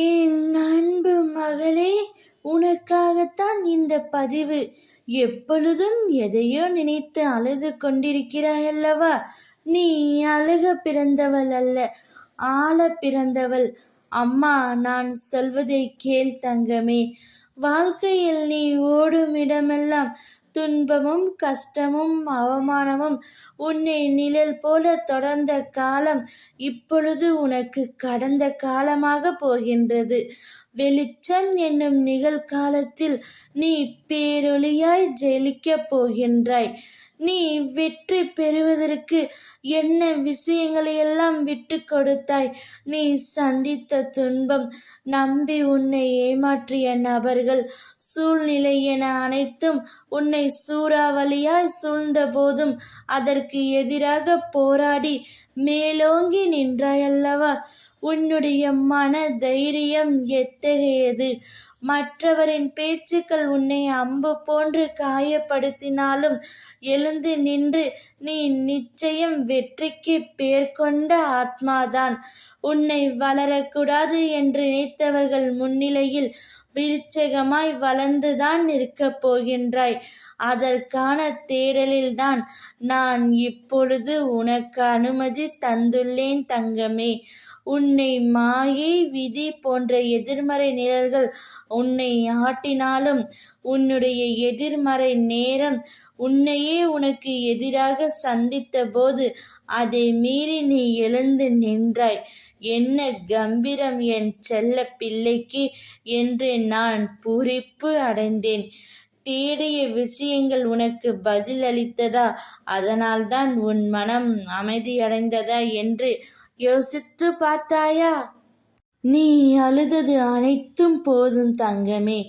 என் அன்பு மகளே, உனக்காகத்தான் இந்த பதிவு. எப்பொழுதும் எதையோ நினைத்து அழுது கொண்டிருக்கிறாயல்லவா? நீ அழுக பிறந்தவள் அல்ல, ஆள பிறந்தவள். அம்மா நான் சொல்வதை கேள் தங்கமே. வாழ்க்கையில் நீ ஓடும் இடமெல்லாம் துன்பமும் கஷ்டமும் அவமானமும் உன்னை நிழல் போல தொடர்ந்த காலம் இப்பொழுது உனக்கு கடந்த காலமாக போகின்றது. வெளிச்சம் என்னும் நிகழ்காலத்தில் நீ பேரொளியாய் ஜொலிக்கப் போகின்றாய். நீ வெற்றி பெறுவதற்கு என்ன விஷயங்களையெல்லாம் விட்டு கொடுத்தாய்? நீ சந்தித்த துன்பம், நம்பி உன்னை ஏமாற்றிய நபர்கள், சூழ்நிலை என அனைத்தும் உன்னை சூறாவளியாய் சூழ்ந்த போதும் அதற்கு எதிராக போராடி மேலோங்கி நின்றாயல்லவா? உன்னுடைய மன தைரியம் எத்தகையது? மற்றவரின் பேச்சுக்கள் உன்னை அம்பு போன்று காயப்படுத்தினாலும் எழுந்து நின்று நீ நிச்சயம் வெற்றிக்கு பேர் கொண்ட ஆத்மாதான். உன்னை வளரக்கூடாது என்று நினைத்தவர்கள் முன்னிலையில் விருட்சகமாய் வளர்ந்துதான் நிற்கப் போகின்றாய். அதற்கான தேடலில்தான் நான் இப்பொழுது உனக்கு அனுமதி தந்துள்ளேன் தங்கமே. உன்னை மாயை, விதி போன்ற எதிர்மறை நிழல்கள் உன்னை ஆட்டினாலும் உன்னுடைய எதிர்மறை நேரம் உன்னையே உனக்கு எதிராக சந்தித்த போது அதை மீறி நீ எழுந்து நின்றாய். என்ன கம்பீரம் என் செல்ல பிள்ளைக்கு என்று நான் பூரிப்பு அடைந்தேன். தேடிய விஷயங்கள் உனக்கு பதில் அளித்ததா? அதனால்தான் உன் மனம் அமைதியடைந்ததா என்று யோசித்து பார்த்தாயா? நீ அழுதது அனைத்தும் போதும் தங்கமே.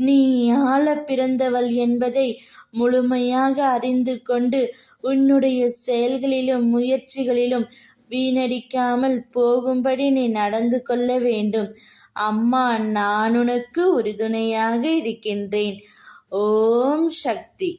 நீ ஆள பிறந்தவள் என்பதை முழுமையாக அறிந்து கொண்டு உன்னுடைய செயல்களிலும் முயற்சிகளிலும் வீணடிக்காமல் போகும்படி நீ நடந்து கொள்ள வேண்டும். அம்மா நான் உனக்கு உறுதுணையாக இருக்கின்றேன். ஓம் சக்தி.